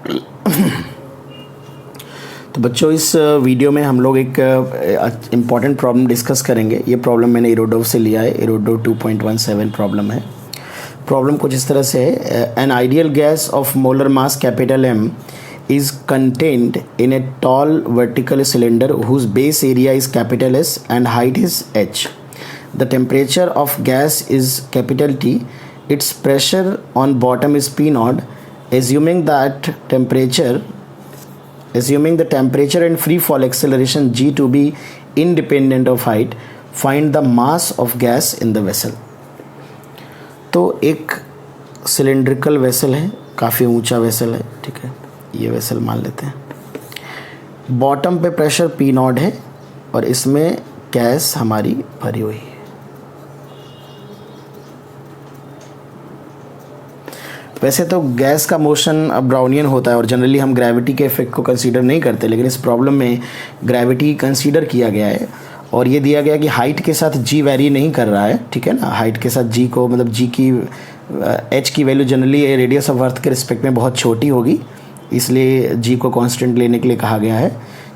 तो बच्चों, इस वीडियो में हम लोग एक इम्पॉर्टेंट प्रॉब्लम डिस्कस करेंगे। ये प्रॉब्लम मैंने इरोडोव से लिया है। इरोडोव 2.17 प्रॉब्लम है। प्रॉब्लम कुछ इस तरह से है। An ideal gas off molar mass capital M is contained in a tall vertical cylinder whose base area is capital S and height is h. The temperature of gas is capital T. Its pressure on bottom is P naught. Assuming the temperature and free fall acceleration g to be independent of height, find the mass of gas in the vessel. तो एक cylindrical vessel है, काफ़ी ऊंचा vessel है, ठीक है। ये vessel मान लेते हैं। बॉटम पे प्रेशर P नॉट है और इसमें गैस हमारी भरी हुई है। वैसे तो गैस का मोशन ब्राउनियन होता है और जनरली हम ग्रेविटी के इफेक्ट को कंसीडर नहीं करते, लेकिन इस प्रॉब्लम में ग्रेविटी कंसीडर किया गया है और ये दिया गया कि हाइट के साथ जी वेरी नहीं कर रहा है, ठीक है ना। हाइट के साथ जी को, मतलब जी की एच की value generally radius of earth के रिस्पेक्ट में बहुत छोटी होगी, इसलिए जी को कांस्टेंट लेने के लिए कहा गया है,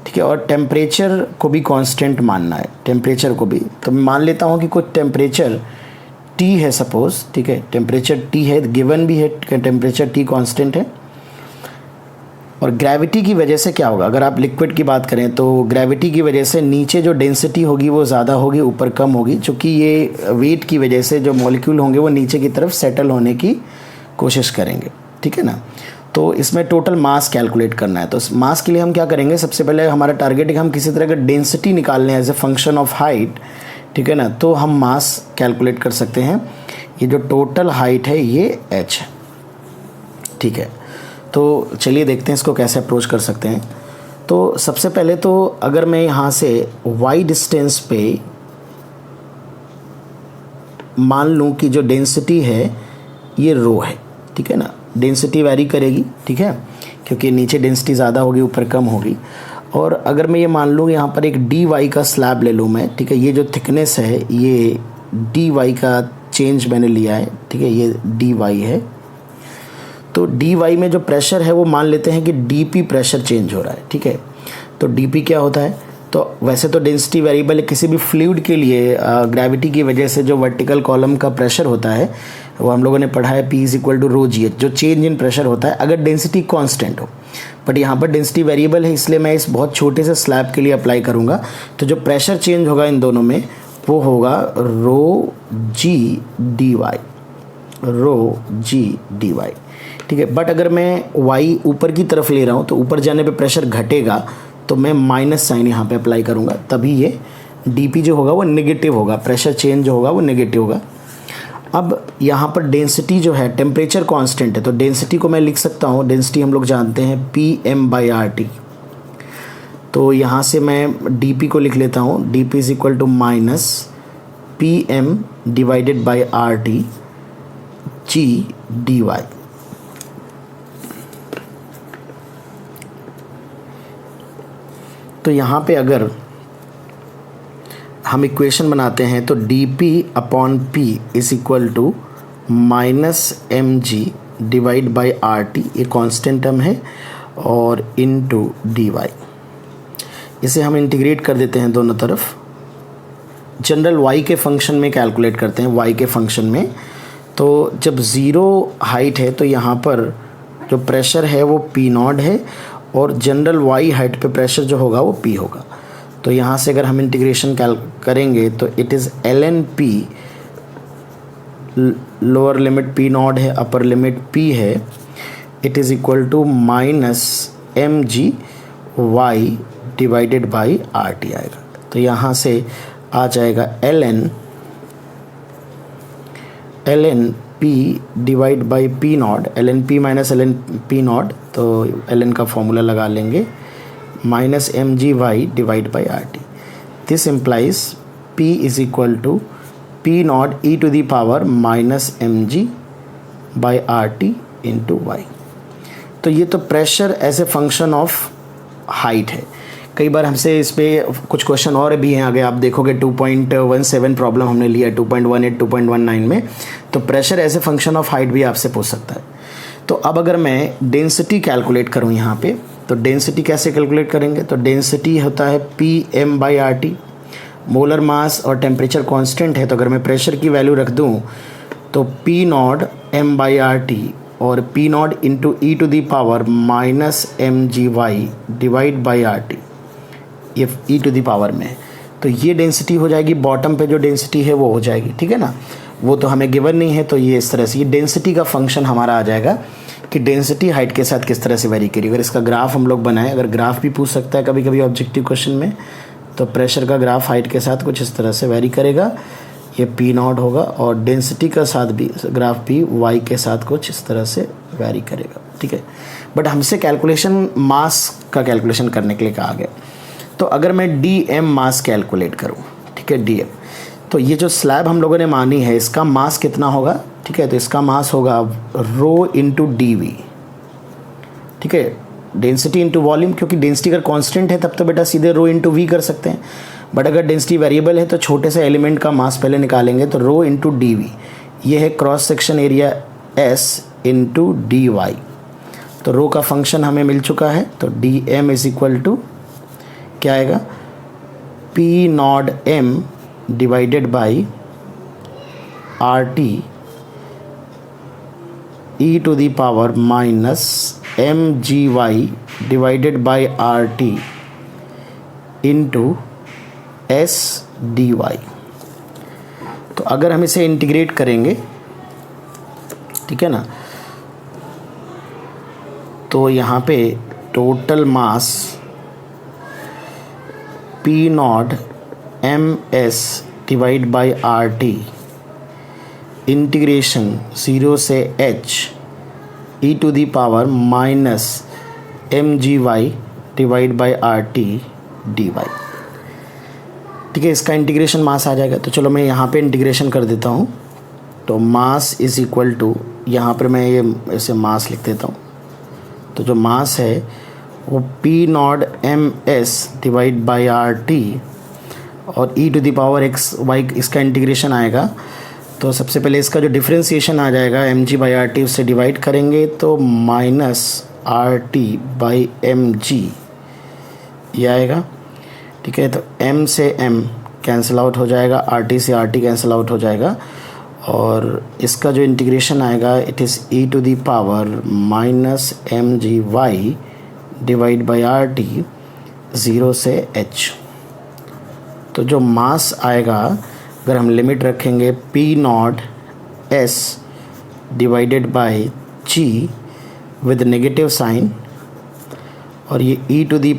ठीक है। और टेम्परेचर को भी कांस्टेंट मानना है, टेम्परेचर को भी। तो मैं मान लेता हूँ कि कुछ टेम्परेचर T है सपोज, ठीक है। टेम्परेचर T है, गिवन भी है, टेम्परेचर T कांस्टेंट है। और ग्रेविटी की वजह से क्या होगा, अगर आप लिक्विड की बात करें तो ग्रेविटी की वजह से नीचे जो डेंसिटी होगी वो ज़्यादा होगी, ऊपर कम होगी, क्योंकि ये वेट की वजह से जो मॉलिक्यूल होंगे वो नीचे की तरफ सेटल होने की कोशिश करेंगे, ठीक है ना। तो इसमें टोटल मास कैलकुलेट करना है। तो मास के लिए हम क्या करेंगे, सबसे पहले हमारा टारगेट है कि हम किसी तरह का डेंसिटी निकाल लें as a function of height, ठीक है ना। तो हम मास कैलकुलेट कर सकते हैं। ये जो टोटल हाइट है ये h है, ठीक है। तो चलिए देखते हैं इसको कैसे अप्रोच कर सकते हैं। तो सबसे पहले तो अगर मैं यहाँ से y डिस्टेंस पे मान लूँ कि जो डेंसिटी है ये रो है, ठीक है ना। डेंसिटी वैरी करेगी, ठीक है, क्योंकि नीचे डेंसिटी ज़्यादा होगी, ऊपर कम होगी। और अगर मैं ये मान लूँ यहाँ पर एक dy का स्लैब ले लूँ मैं, ठीक है। ये जो थिकनेस है ये dy का चेंज मैंने लिया है, ठीक है। ये dy है। तो dy में जो प्रेशर है वो मान लेते हैं कि dp प्रेशर चेंज हो रहा है, ठीक है। तो dp क्या होता है, तो वैसे तो डेंसिटी वेरिएबल है किसी भी फ्लूइड के लिए। ग्रेविटी की वजह से जो वर्टिकल कॉलम का प्रेशर होता है वो हम लोगों ने पढ़ा है, P = ρgh, जो चेंज इन प्रेशर होता है अगर डेंसिटी कांस्टेंट हो। बट यहाँ पर डेंसिटी वेरिएबल है, इसलिए मैं इस बहुत छोटे से स्लैब के लिए अप्लाई करूँगा। तो जो प्रेशर चेंज होगा इन दोनों में वो होगा ρg ठीक है। बट अगर मैं y ऊपर की तरफ ले रहा हूँ तो ऊपर जाने पे प्रेशर घटेगा, तो मैं माइनस साइन यहाँ पे अप्लाई करूँगा, तभी ये dp जो होगा वो नेगेटिव होगा, प्रेशर चेंज जो होगा वो नेगेटिव होगा। अब यहाँ पर डेंसिटी जो है, टेम्परेचर कांस्टेंट है, तो डेंसिटी को मैं लिख सकता हूँ, डेंसिटी हम लोग जानते हैं Pm/RT। तो यहाँ से मैं dp को लिख लेता हूँ, dp = -Pm/RT g dy। तो यहाँ पे अगर हम इक्वेशन बनाते हैं तो dp/P = -mg/RT, ये कांस्टेंट टर्म है, और इनटू dy। इसे हम इंटीग्रेट कर देते हैं दोनों तरफ। जनरल y के फंक्शन में कैलकुलेट करते हैं, y के फंक्शन में। तो जब ज़ीरो हाइट है तो यहाँ पर जो प्रेशर है वो P नॉट है, और जनरल y हाइट पे प्रेशर जो होगा वो P होगा। तो यहाँ से अगर हम इंटीग्रेशन करेंगे तो it is ln P, lower limit P not है, अपर लिमिट P है, it is equal to -mg/RT आएगा। तो यहाँ से आ जाएगा ln P/P नॉट, ln P - ln P नॉट, तो ln का फॉर्मूला लगा लेंगे, -mgy/RT। This implies P = P not e⁻ -mg/RT × y। तो ये तो pressure as a function of height है। कई बार हमसे इस पर कुछ क्वेश्चन और भी हैं, आगे आप देखोगे 2.17 प्रॉब्लम हमने लिया 2.18 2.19 में, तो pressure as a function of height भी आपसे पूछ सकता है। तो अब अगर मैं डेंसिटी कैलकुलेट करूं यहाँ पे, तो डेंसिटी कैसे कैलकुलेट करेंगे? तो डेंसिटी होता है Pm/RT, मोलर मास और टेम्परेचर कांस्टेंट है, तो अगर मैं प्रेशर की वैल्यू रख दूं तो P0 m/RT और P0 into e⁻⁻mgy divide by RT, ये e⁻ में, तो ये डेंसिटी हो जाएगी। बॉटम पे जो डेंसिटी है वो हो जाएगी, ठीक है ना, वो तो हमें गिवन नहीं है, तो ये इस तरह से ये डेंसिटी का फंक्शन हमारा आ जाएगा कि डेंसिटी हाइट के साथ किस तरह से वेरी करेगी। अगर इसका ग्राफ हम लोग बनाएं, अगर ग्राफ भी पूछ सकता है कभी कभी ऑब्जेक्टिव क्वेश्चन में, तो प्रेशर का ग्राफ हाइट के साथ कुछ इस तरह से वेरी करेगा, ये P0 होगा, और डेंसिटी का साथ भी ग्राफ भी y के साथ कुछ इस तरह से वेरी करेगा, ठीक है। बट हमसे कैलकुलेशन मास का कैलकुलेशन करने के लिए कहा गया, तो अगर मैं dm मास कैलकुलेट करूँ, ठीक है, dm, तो ये जो स्लैब हम लोगों ने मानी है इसका मास कितना होगा, ठीक है, तो इसका मास होगा रो इंटू dv, ठीक है, डेंसिटी इंटू वॉल्यूम, क्योंकि डेंसिटी अगर कांस्टेंट है तब तो बेटा सीधे रो इंटू वी कर सकते हैं, बट अगर डेंसिटी वेरिएबल है तो छोटे से एलिमेंट का मास पहले निकालेंगे, तो रो इंटू dv, ये है cross section area s into dy, तो रो का फंक्शन हमें मिल चुका है, तो dm इज इक्वल टू क्या आएगा, P0 m divided by RT e⁻⁻mgy divided by RT into s dy। तो अगर हम इसे इंटीग्रेट करेंगे, ठीक है ना, तो यहाँ पे total mass P0 ms divide by RT integration 0 से h e⁻⁻mgy divide by RT dy, ठीक है, इसका इंटीग्रेशन मास आ जाएगा। तो चलो मैं यहाँ पे इंटीग्रेशन कर देता हूँ, तो मास इज इक्वल टू, यहाँ पर मैं ये ऐसे मास लिख देता हूँ, तो जो मास है वो P0 ms divide by RT और e⁻x y इसका इंटीग्रेशन आएगा, तो सबसे पहले इसका जो डिफ्रेंसिएशन आ जाएगा mg/RT उससे डिवाइड करेंगे तो माइनस RT/mg ये आएगा, ठीक है, तो m से m कैंसिल आउट हो जाएगा, RT से RT कैंसिल आउट हो जाएगा, और इसका जो इंटीग्रेशन आएगा it is e⁻−mgy divide by RT 0 से h। तो जो मास आएगा अगर हम लिमिट रखेंगे P0 s divided by g with negative sign, और ये e⁻−mgh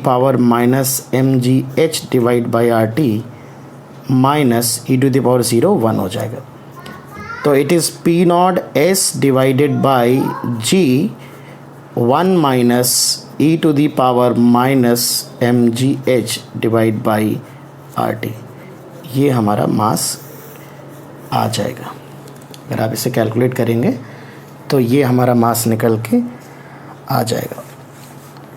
divide by RT minus e⁻0 1 हो जाएगा, तो it is P0 s divided by g 1 minus e⁻−mgh divide by RT, ये हमारा मास आ जाएगा। अगर आप इसे कैलकुलेट करेंगे तो ये हमारा मास निकल के आ जाएगा।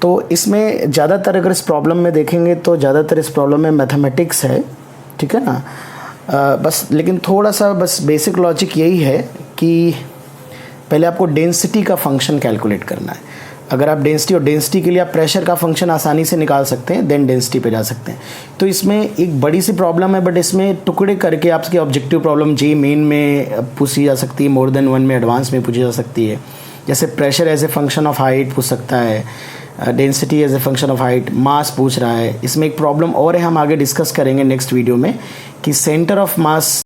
तो इसमें ज़्यादातर अगर इस प्रॉब्लम में देखेंगे तो ज़्यादातर इस प्रॉब्लम में मैथमेटिक्स है, ठीक है ना, बस लेकिन थोड़ा सा बस बेसिक लॉजिक यही है कि पहले आपको डेंसिटी का फंक्शन कैलकुलेट करना है। अगर आप डेंसिटी, और डेंसिटी के लिए आप प्रेशर का फंक्शन आसानी से निकाल सकते हैं, देन डेंसिटी पे जा सकते हैं। तो इसमें एक बड़ी सी प्रॉब्लम है, बट इसमें टुकड़े करके आपकी ऑब्जेक्टिव प्रॉब्लम जे मेन में पूछी जा सकती है, मोर देन वन में एडवांस में पूछी जा सकती है। जैसे pressure as a function of height पूछ सकता है, density as a function of height, mass पूछ रहा है। इसमें एक प्रॉब्लम और है, हम आगे डिस्कस करेंगे नेक्स्ट वीडियो में, कि सेंटर ऑफ मास